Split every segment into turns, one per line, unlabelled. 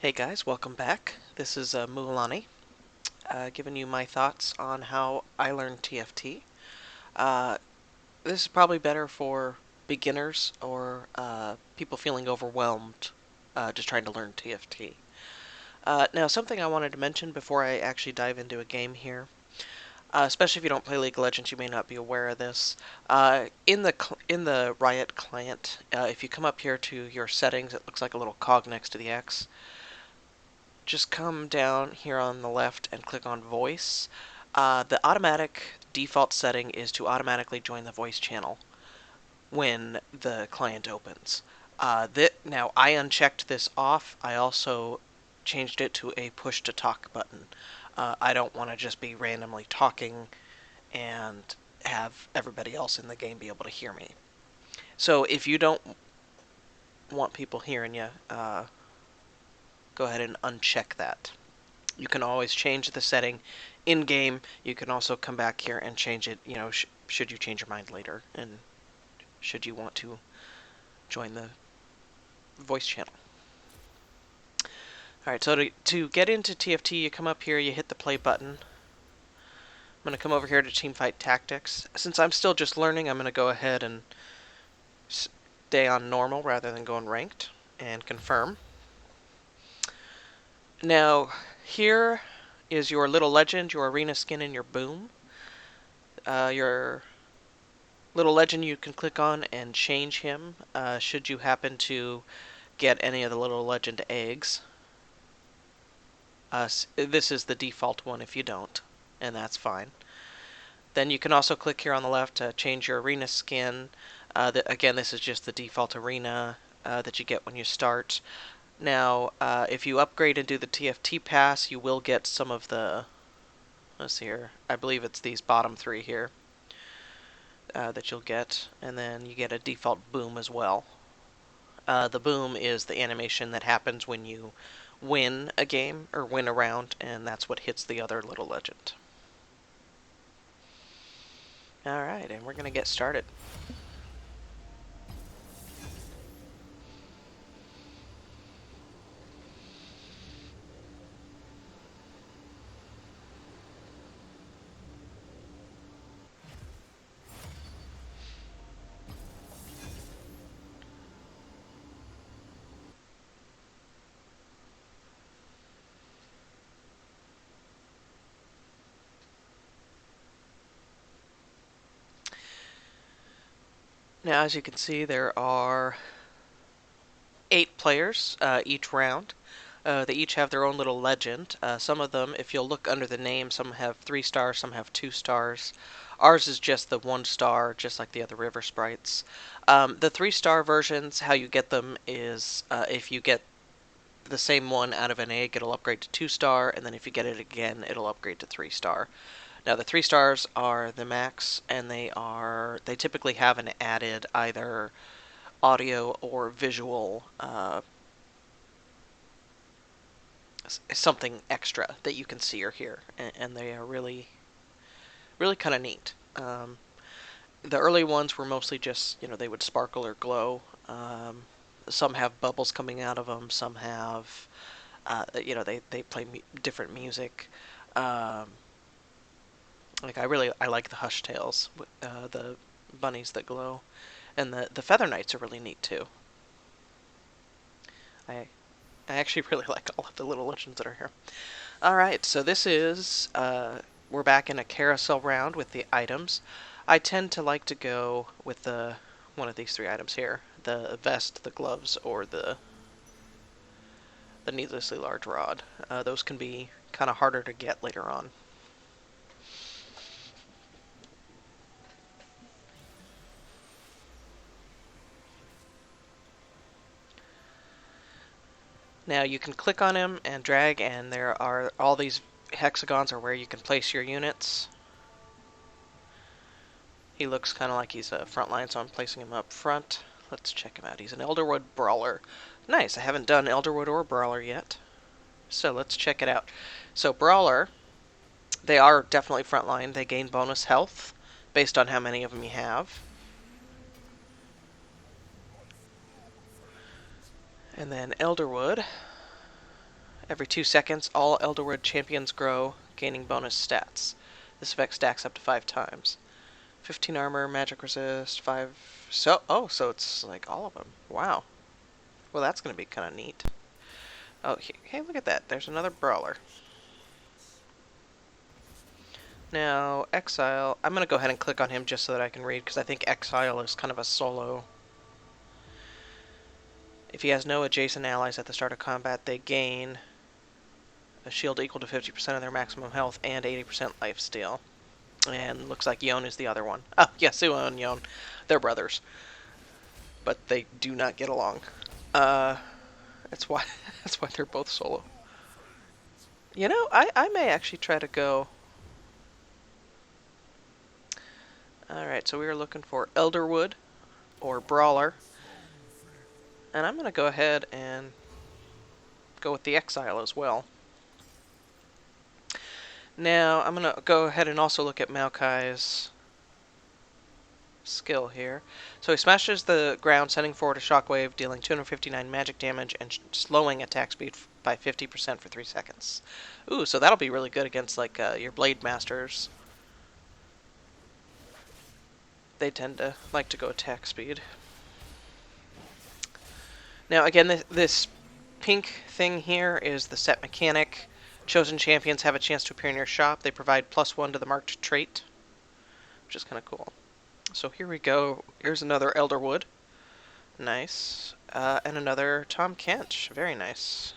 Hey guys, welcome back. This is Amualani, giving you my thoughts on how I learned TFT. Uh, this is probably better for beginners or people feeling overwhelmed just trying to learn TFT. Now, something I wanted to mention before I actually dive into a game here, especially if you don't play League of Legends, you may not be aware of this. In the Riot client, if you come up here to your settings, it looks like a little cog next to the X. Just come down here on the left and click on voice. The automatic default setting is to automatically join the voice channel when the client opens. Now I unchecked this off. I also changed it to a push to talk button. I don't want to just be randomly talking and have everybody else in the game be able to hear me. So if you don't want people hearing you, go ahead and uncheck that. You can always change the setting in game. You can also come back here and change it, should you change your mind later and should you want to join the voice channel. Alright, so to get into TFT, you come up here, you hit the play button. I'm going to come over here to Teamfight Tactics. Since I'm still just learning, I'm going to go ahead and stay on normal rather than going ranked and confirm. Now, here is your little legend, your arena skin, and your boom. Your little legend you can click on and change him should you happen to get any of the little legend eggs. This is the default one if you don't, and that's fine. Then you can also click here on the left to change your arena skin. Again, this is just the default arena that you get when you start. Now, if you upgrade and do the TFT pass, you will get some of the, let's see here, I believe it's these bottom three here. That you'll get, and then you get a default boom as well. The boom is the animation that happens when you win a game or win a round, and that's what hits the other little legend. Alright, and we're going to get started. Now, as you can see, there are 8 players each round. They each have their own little legend. Some of them, if you'll look under the name, some have 3 stars, some have 2 stars. Ours is just the 1 star, just like the other river sprites. The 3-star versions, how you get them is if you get the same one out of an egg, it'll upgrade to 2 star, and then if you get it again, it'll upgrade to 3 star. Now the 3 stars are the max, and they typically have an added either audio or visual something extra that you can see or hear, and they are really kind of neat. The early ones were mostly just, they would sparkle or glow. Some have bubbles coming out of them. Some have, they play different music. Like I like the Hush Tails, the bunnies that glow, and the Feather Knights are really neat too. I actually really like all of the little legends that are here. Alright, so this is, we're back in a carousel round with the items. I tend to like to go with one of these 3 items here. The vest, the gloves, or the needlessly large rod. Those can be kind of harder to get later on. Now you can click on him and drag, and there are all these hexagons are where you can place your units. He looks kind of like he's a front line, so I'm placing him up front. Let's check him out. He's an Elderwood Brawler. Nice, I haven't done Elderwood or Brawler yet. So let's check it out. So Brawler, they are definitely frontline. They gain bonus health based on how many of them you have. And then Elderwood, Every 2 seconds, all Elderwood champions grow, gaining bonus stats. This effect stacks up to 5 times. 15 armor, magic resist, 5... So it's like all of them. Wow. Well, that's going to be kind of neat. Oh, hey, look at that. There's another brawler. Now, Exile, I'm going to go ahead and click on him just so that I can read, because I think Exile is kind of a solo. If he has no adjacent allies at the start of combat, they gain a shield equal to 50% of their maximum health and 80% life steal. And looks like Yon is the other one. Oh, Yasuo and Yon. They're brothers. But they do not get along. That's why they're both solo. You know, I may actually try to go... Alright, so we are looking for Elderwood, or Brawler. And I'm going to go ahead and go with the Exile as well. Now, I'm going to go ahead and also look at Maokai's skill here. So he smashes the ground, sending forward a shockwave, dealing 259 magic damage and slowing attack speed by 50% for 3 seconds. Ooh, so that'll be really good against like your Blade Masters. They tend to like to go attack speed. Now again, this pink thing here is the set mechanic. Chosen champions have a chance to appear in your shop. They provide +1 to the marked trait, which is kind of cool. So here we go. Here's another Elderwood. Nice. And another Tom Kench. Very nice.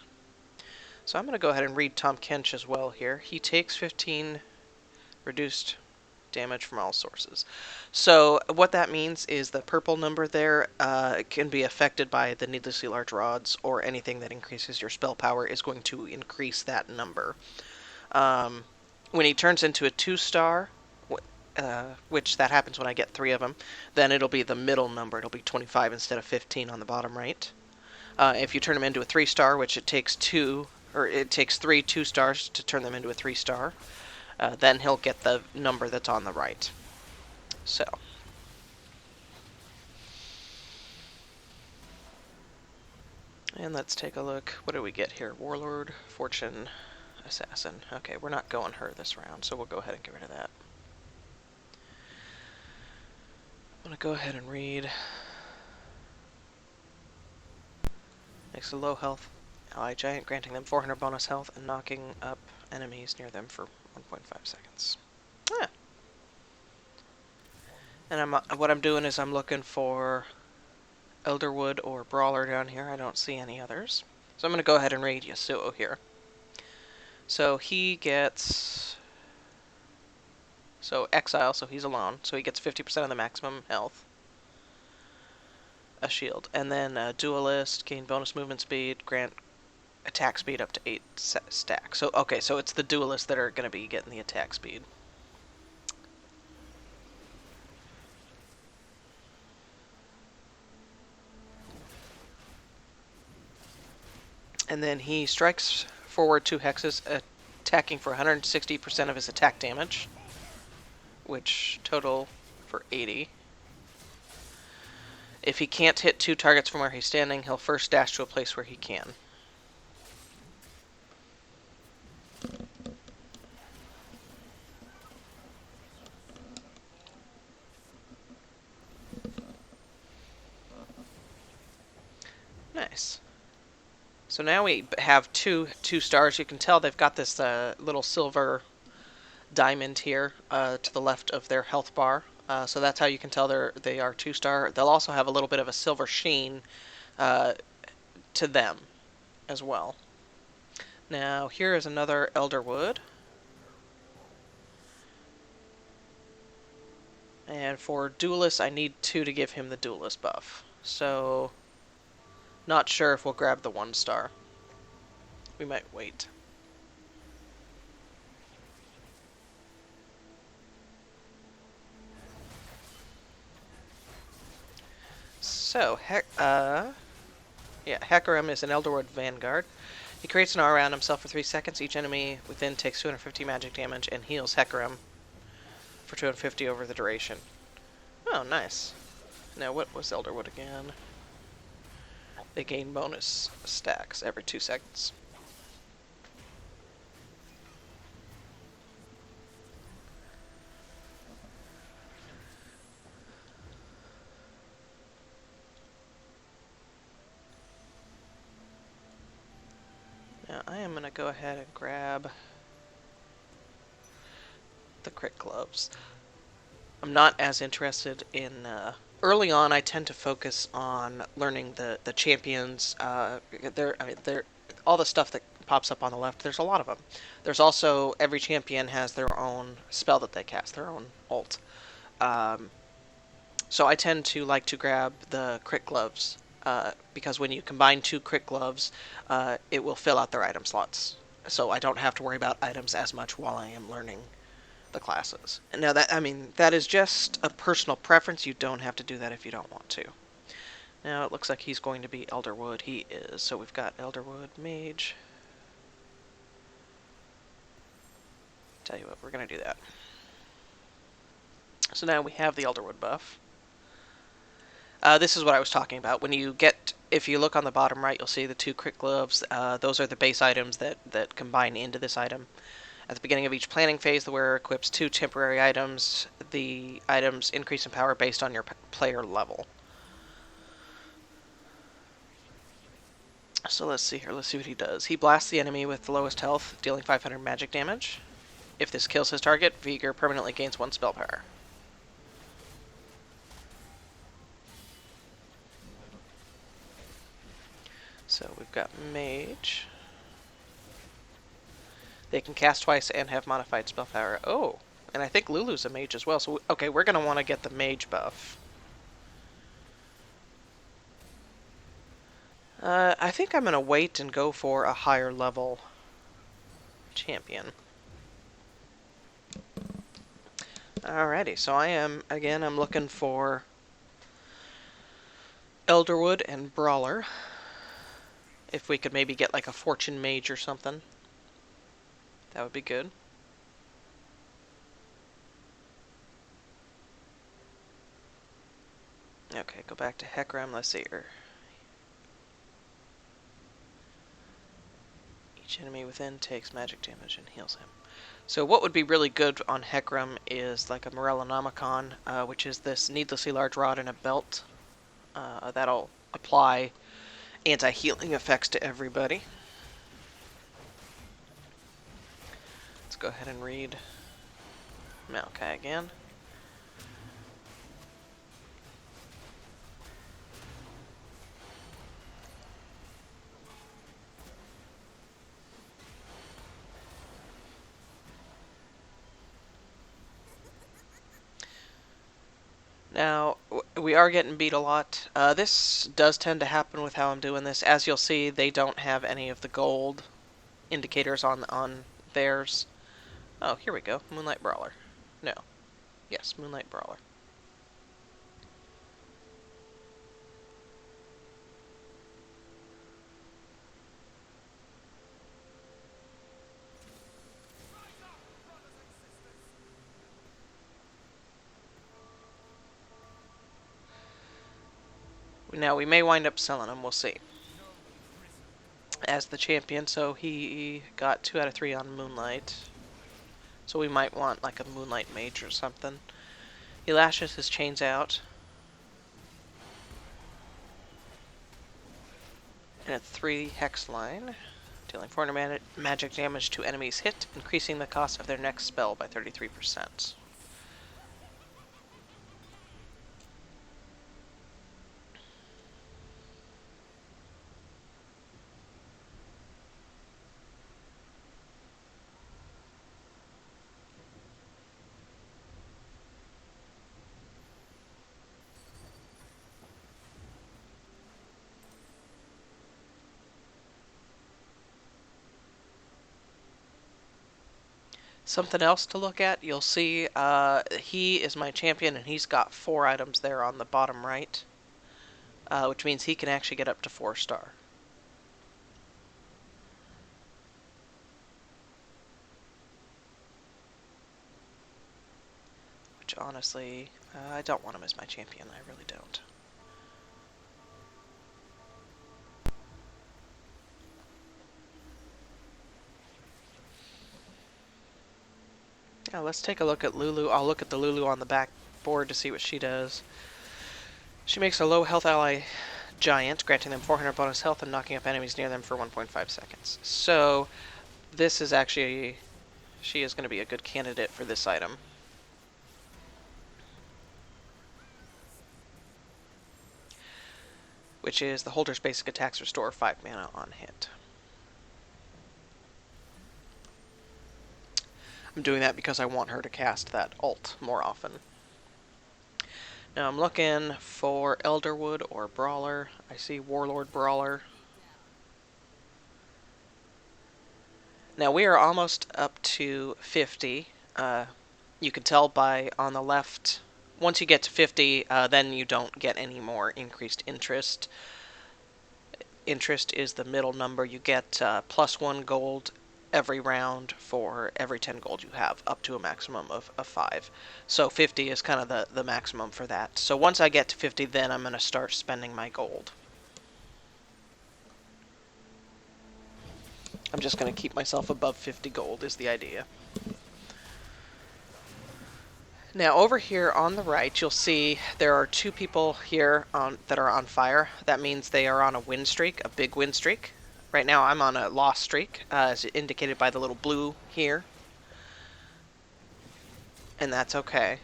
So I'm going to go ahead and read Tom Kench as well here. He takes 15 reduced damage from all sources. So what that means is the purple number there can be affected by the needlessly large rods, or anything that increases your spell power is going to increase that number. When he turns into a 2-star, which that happens when I get 3 of them, then it'll be the middle number. It'll be 25 instead of 15 on the bottom right. If you turn him into a 3-star, which it takes 3 2-stars to turn them into a 3-star, then he'll get the number that's on the right. So. And let's take a look. What do we get here? Warlord, Fortune, Assassin. Okay, we're not going her this round, so we'll go ahead and get rid of that. I'm going to go ahead and read. Makes a low health ally giant, granting them 400 bonus health and knocking up enemies near them for 1.5 seconds. Ah. And what I'm doing is I'm looking for Elderwood or Brawler down here. I don't see any others. So I'm going to go ahead and raid Yasuo here. So he gets... So Exile, so he's alone. So he gets 50% of the maximum health. A shield. And then Duelist, gain bonus movement speed, grant attack speed up to 8 stacks. So, okay, so it's the Duelists that are going to be getting the attack speed. And then he strikes forward 2 hexes, attacking for 160% of his attack damage, which total for 80. If he can't hit 2 targets from where he's standing, he'll first dash to a place where he can. Nice. So now we have two stars. You can tell they've got this little silver diamond here to the left of their health bar. So that's how you can tell they are 2-star. They'll also have a little bit of a silver sheen to them as well. Now here is another Elderwood. And for Duelist, I need 2 to give him the Duelist buff. So, not sure if we'll grab the 1-star. We might wait. So, Hecarim is an Elderwood Vanguard. He creates an aura around himself for 3 seconds. Each enemy within takes 250 magic damage and heals Hecarim for 250 over the duration. Oh, nice. Now, what was Elderwood again? They gain bonus stacks every 2 seconds. Now I am going to go ahead and grab the crit gloves. I'm not as interested in... early on, I tend to focus on learning the champions. They're all the stuff that pops up on the left. There's a lot of them. There's also every champion has their own spell that they cast, their own ult. Um, so I tend to like to grab the crit gloves because when you combine two crit gloves, it will fill out their item slots. So I don't have to worry about items as much while I am learning the classes. Now that is just a personal preference. You don't have to do that if you don't want to. Now it looks like he's going to be Elderwood. He is. So we've got Elderwood, Mage. Tell you what, we're going to do that. So now we have the Elderwood buff. This is what I was talking about. If you look on the bottom right, you'll see the two crit gloves. Those are the base items that combine into this item. At the beginning of each planning phase, the wearer equips 2 temporary items. The items increase in power based on your player level. So let's see here. Let's see what he does. He blasts the enemy with the lowest health, dealing 500 magic damage. If this kills his target, Vigor permanently gains 1 spell power. So we've got Mage. They can cast twice and have modified spell power. Oh, and I think Lulu's a mage as well. So, okay, we're going to want to get the mage buff. I think I'm going to wait and go for a higher level champion. Alrighty, so I'm looking for Elderwood and Brawler. If we could maybe get like a Fortune Mage or something. That would be good. Okay, go back to Hecarim. Let's see here. Each enemy within takes magic damage and heals him. So what would be really good on Hecarim is like a Morellonomicon, which is this needlessly large rod and a belt. That'll apply anti-healing effects to everybody. Let's go ahead and read Maokai again. Now, we are getting beat a lot. This does tend to happen with how I'm doing this. As you'll see, they don't have any of the gold indicators on theirs. Oh, here we go. Moonlight Brawler. No. Yes, Moonlight Brawler. Now, we may wind up selling him. We'll see. As the champion, so he got 2 out of 3 on Moonlight. So we might want like a Moonlight Mage or something. He lashes his chains out. And a 3 hex line, dealing 400 magic damage to enemies hit, increasing the cost of their next spell by 33%. Something else to look at, you'll see he is my champion and he's got 4 items there on the bottom right, which means he can actually get up to 4-star. Which honestly, I don't want him as my champion, I really don't. Now let's take a look at Lulu. I'll look at the Lulu on the back board to see what she does. She makes a low health ally giant, granting them 400 bonus health and knocking up enemies near them for 1.5 seconds. So this is actually, she is going to be a good candidate for this item. Which is the holder's basic attacks restore 5 mana on hit. I'm doing that because I want her to cast that ult more often. Now I'm looking for Elderwood or Brawler. I see Warlord Brawler. Now we are almost up to 50. You can tell by on the left, once you get to 50, then you don't get any more increased interest. Interest is the middle number. You get +1 gold every round for every 10 gold you have, up to a maximum of 5. So 50 is kind of the maximum for that. So once I get to 50, then I'm going to start spending my gold. I'm just going to keep myself above 50 gold is the idea. Now over here on the right, you'll see there are 2 people here that are on fire. That means they are on a win streak, a big win streak. Right now I'm on a loss streak, as indicated by the little blue here. And that's okay.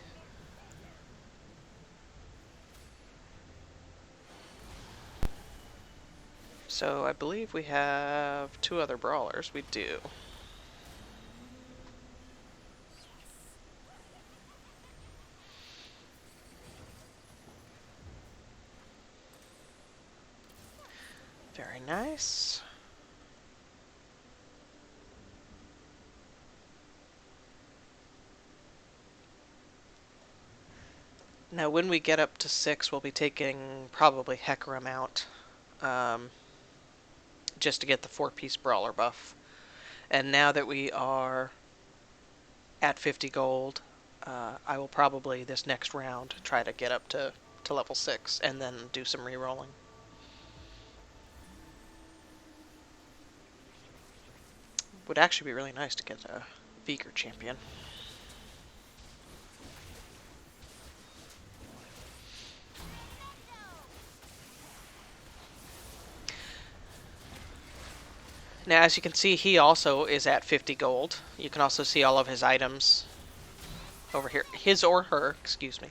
So I believe we have 2 other brawlers. We do. Very nice. Now when we get up to 6, we'll be taking probably Hecarim out. Just to get the 4-piece brawler buff. And now that we are at 50 gold, I will probably, this next round, try to get up to level 6 and then do some re-rolling. Would actually be really nice to get a Veigar champion. Now, as you can see, he also is at 50 gold. You can also see all of his items over here. His or her, excuse me.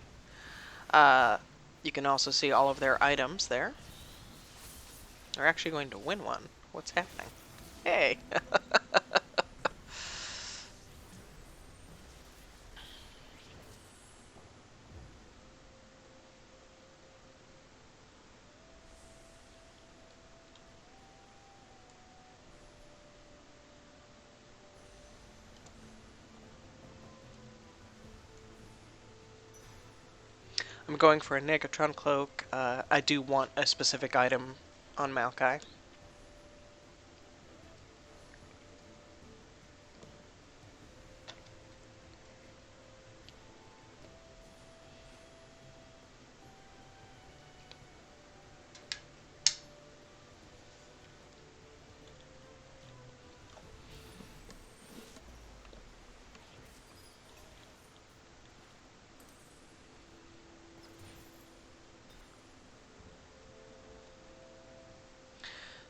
You can also see all of their items there. They're actually going to win one. What's happening? Hey! I'm going for a Negatron Cloak. I do want a specific item on Maokai.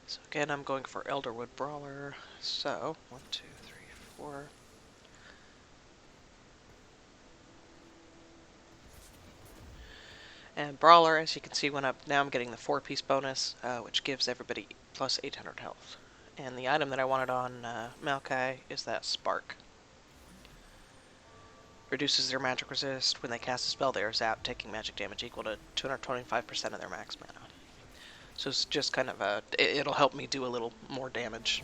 So again, I'm going for Elderwood Brawler. So, 1, 2, 3, 4. And Brawler, as you can see, went up. Now I'm getting the 4-piece bonus, which gives everybody plus 800 health. And the item that I wanted on Maokai is that Spark. Reduces their magic resist. When they cast a spell, they are zapped, taking magic damage equal to 225% of their max mana. So it's just kind of a... It'll help me do a little more damage.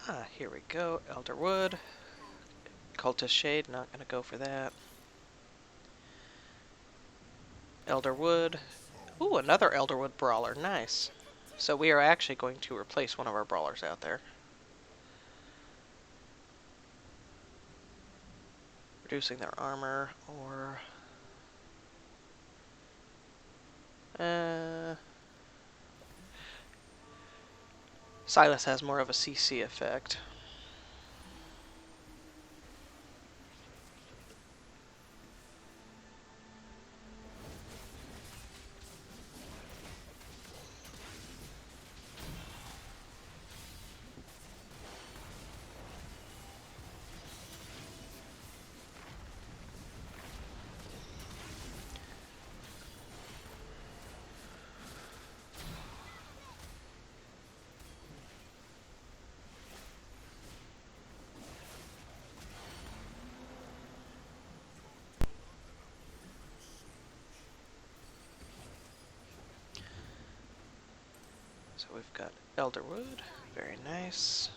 Ah, here we go. Elderwood. Cultist Shade, not going to go for that. Elderwood. Ooh, another Elderwood brawler. Nice. So we are actually going to replace one of our brawlers out there. Reducing their armor, or... Silas has more of a CC effect. So we've got Elderwood. Very nice.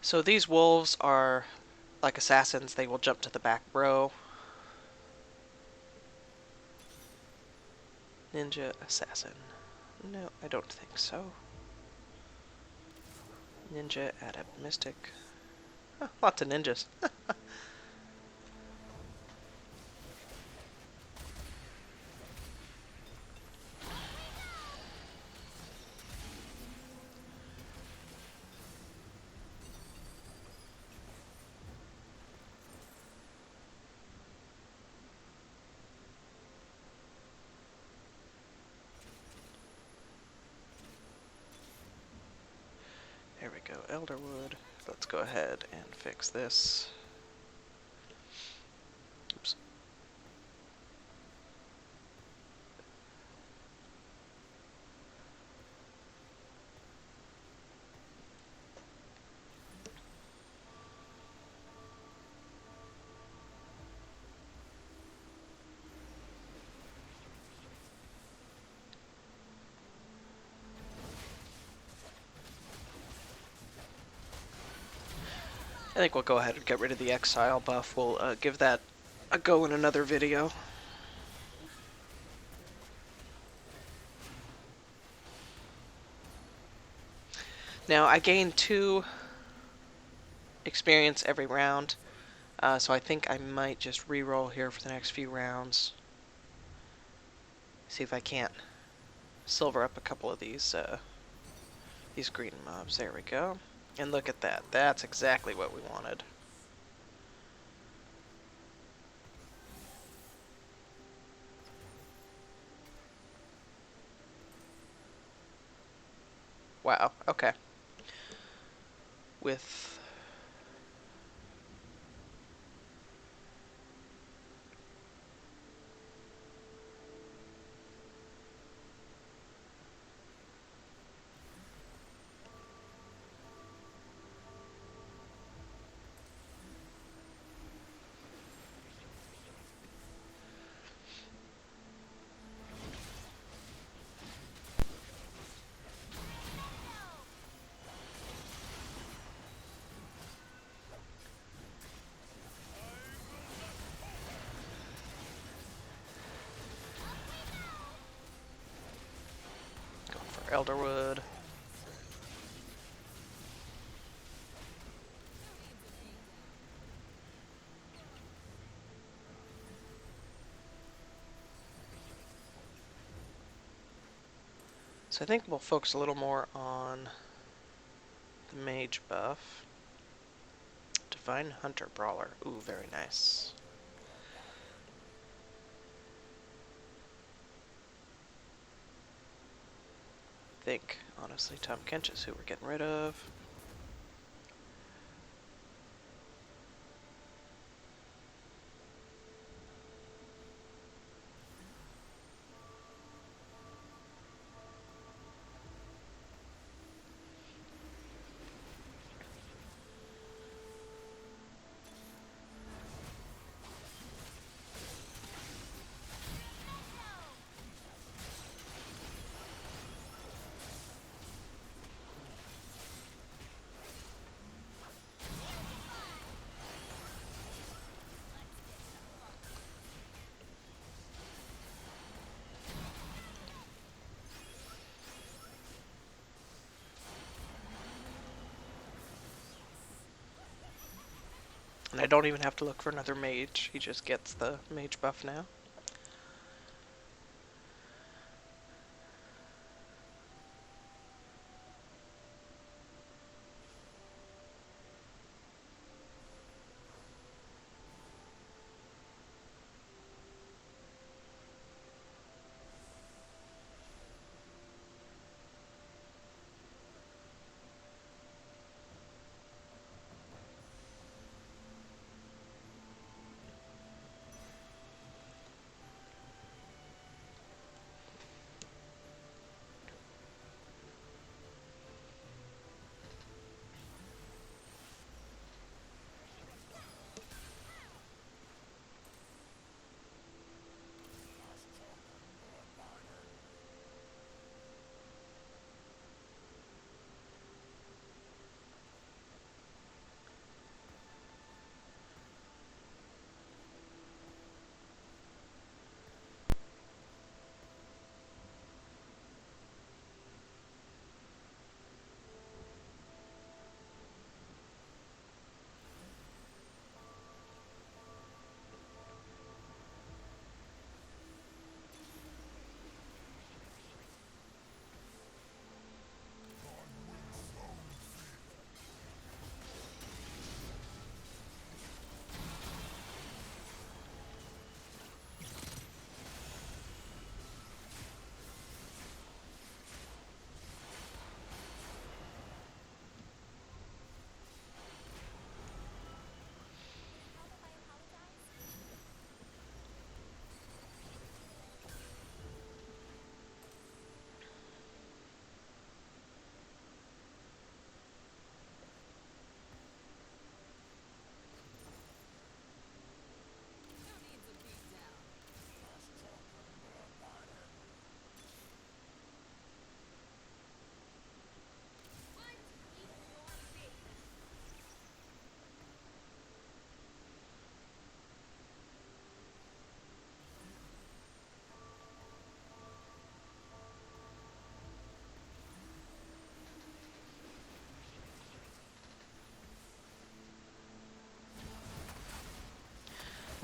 So these wolves are like assassins. They will jump to the back row. Ninja assassin. No, I don't think so. Ninja adept mystic. Huh, lots of ninjas. There we go, Elderwood. Let's go ahead and fix this. Oops. I think we'll go ahead and get rid of the exile buff. We'll give that a go in another video. Now, I gain 2 experience every round, so I think I might just re-roll here for the next few rounds. See if I can't silver up a couple of these green mobs. There we go. And look at that. That's exactly what we wanted. Wow, okay. With... going for Elderwood. So I think we'll focus a little more on the mage buff. Divine Hunter Brawler. Ooh, very nice. I think, honestly, Tom Kench is who we're getting rid of. And I don't even have to look for another mage. He just gets the mage buff now.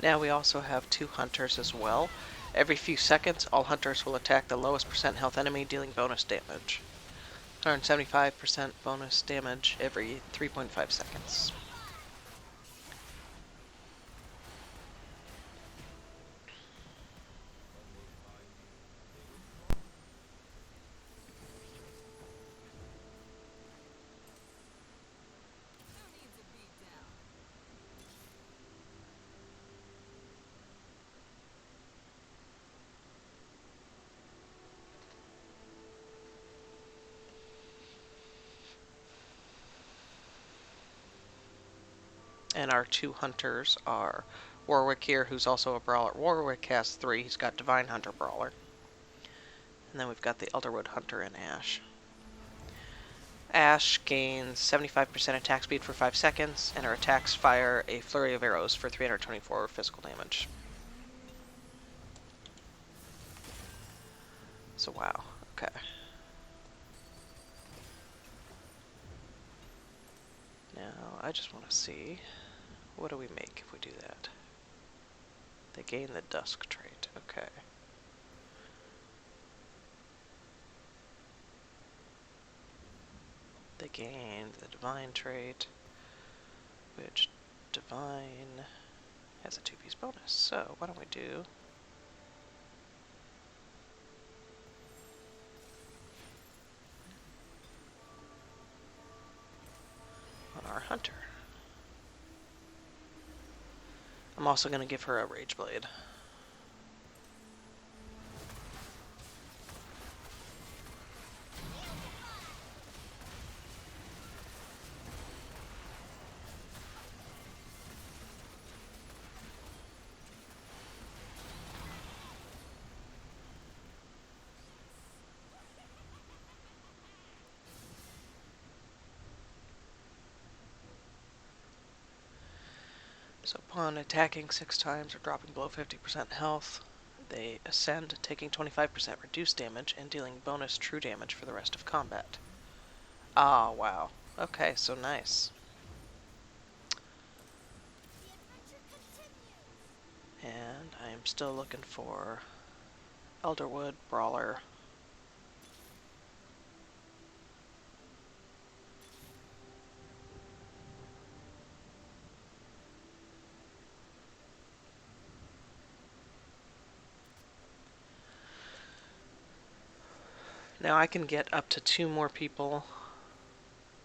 Now we also have 2 hunters as well. Every few seconds, all hunters will attack the lowest percent health enemy, dealing bonus damage. 175% bonus damage every 3.5 seconds. And our 2 hunters are Warwick here, who's also a brawler. Warwick has 3. He's got Divine Hunter Brawler. And then we've got the Elderwood Hunter and Ash. Ash gains 75% attack speed for 5 seconds, and her attacks fire a flurry of arrows for 324 physical damage. So wow, okay. Now, I just want to see, what do we make if we do that? They gain the Dusk trait, okay. They gain the Divine trait, which Divine has a 2-piece bonus. So, why don't we do on our Hunter. I'm also going to give her a Rage Blade. So upon attacking 6 times or dropping below 50% health, they ascend, taking 25% reduced damage and dealing bonus true damage for the rest of combat. Ah, wow. Okay, so nice. And I am still looking for Elderwood, Brawler. Now I can get up to 2 more people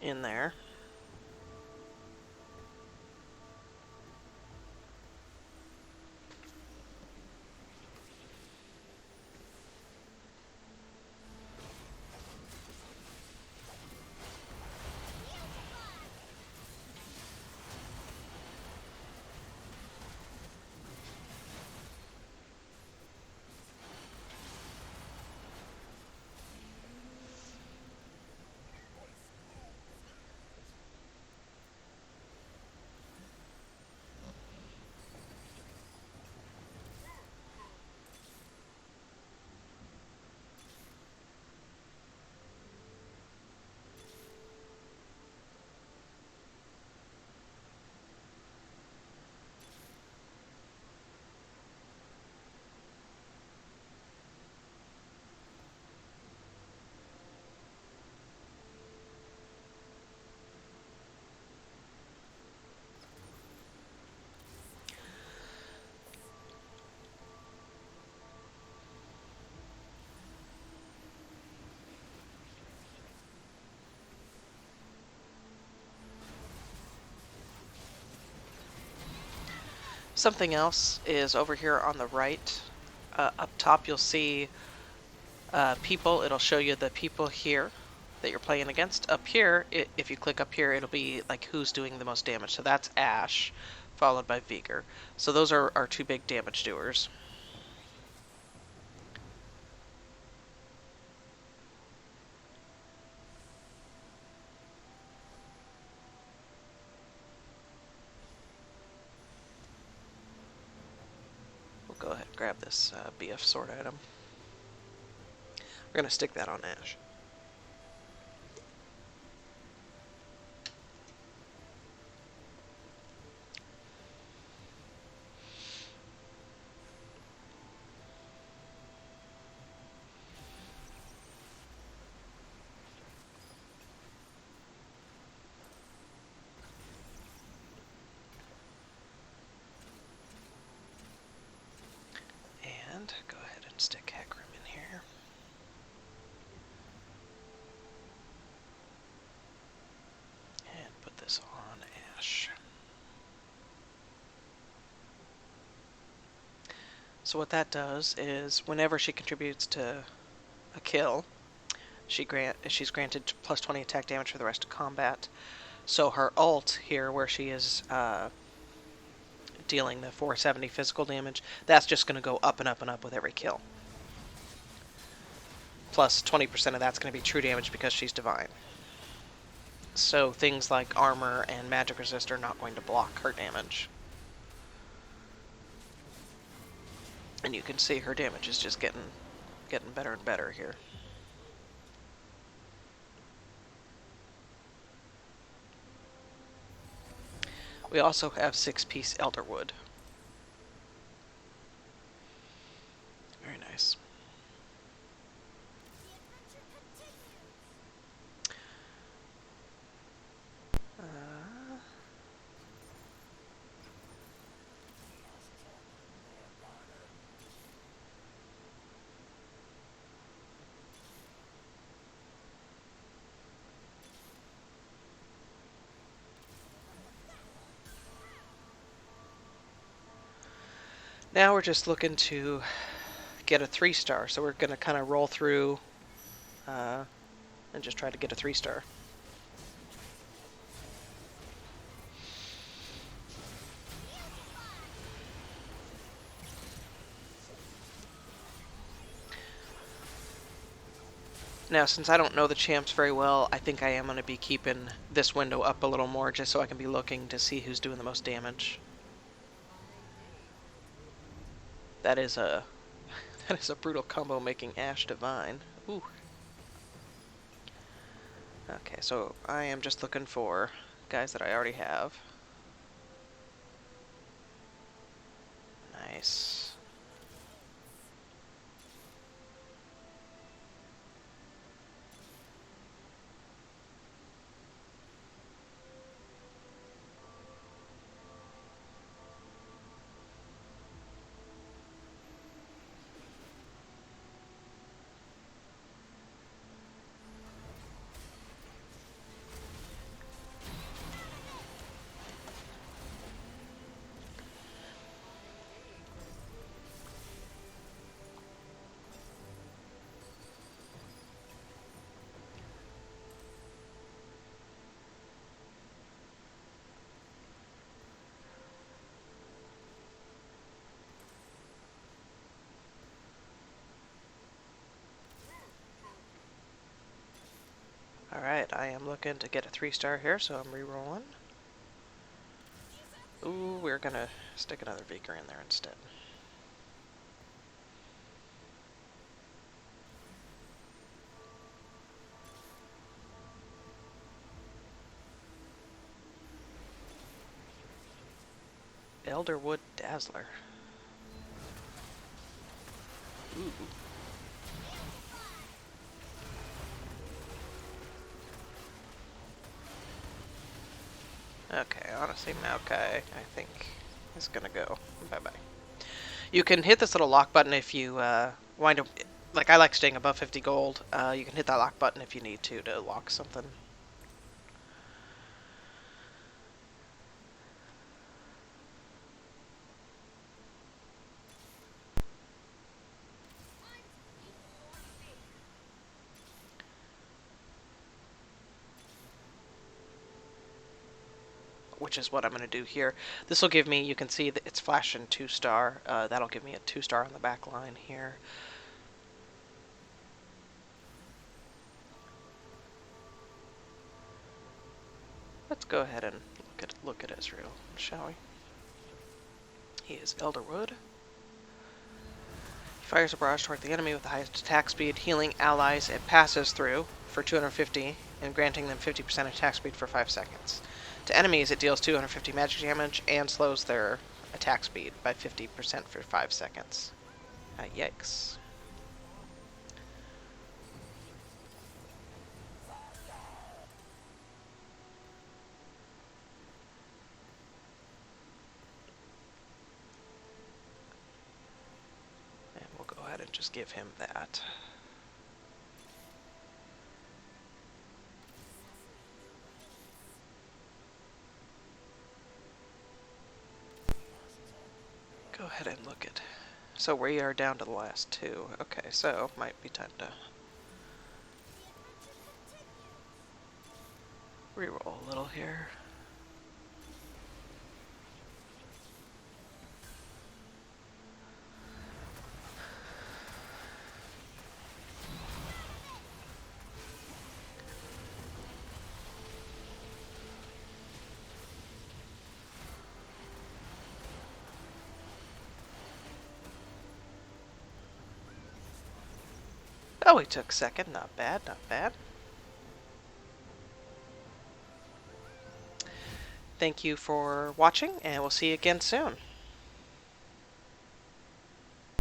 in there. Something else is over here on the right. Up top you'll see people. It'll show you the people here that you're playing against. Up here, if you click up here, it'll be like who's doing the most damage. So that's Ash, followed by Vigor. So those are our 2 big damage doers. We'll go ahead and grab this BF sword item. We're going to stick that on Ash. And go ahead and stick Hecarim in here. And put this on Ash. So what that does is whenever she contributes to a kill, she's granted plus 20 attack damage for the rest of combat. So her ult here, where she is dealing the 470 physical damage, that's just going to go up and up and up with every kill. Plus 20% of that's going to be true damage because she's divine. So things like armor and magic resist are not going to block her damage. And you can see her damage is just getting better and better here. We also have 6-piece Elderwood. Very nice. Now we're just looking to get a 3-star, so we're going to kind of roll through and just try to get a 3-star. Now, since I don't know the champs very well, I think I am going to be keeping this window up a little more just so I can be looking to see who's doing the most damage. That is a brutal combo making Ash divine. Ooh. Okay, so I am just looking for guys that I already have. Nice. Nice. Alright, I am looking to get a 3-star here, so I'm re-rolling. Ooh, we're gonna stick another Veigar in there instead. Elderwood Dazzler. Ooh. Okay, honestly, Maokai, I think, is gonna go. Bye-bye. You can hit this little lock button if you wind up... Like, I like staying above 50 gold. You can hit that lock button if you need to lock something. Which is what I'm going to do here. This will give me, you can see that it's flashing 2-star. That'll give me a 2-star on the back line here. Let's go ahead and look at Israel, shall we? He is Elderwood. He fires a barrage toward the enemy with the highest attack speed, healing allies it passes through for 250 and granting them 50% attack speed for 5 seconds. To enemies, it deals 250 magic damage and slows their attack speed by 50% for 5 seconds. Yikes. And we'll go ahead and just give him that. Go ahead and look at... So we are down to the last 2. Okay, so might be time to reroll a little here. Oh, he took second. Not bad, not bad. Thank you for watching, and we'll see you again soon.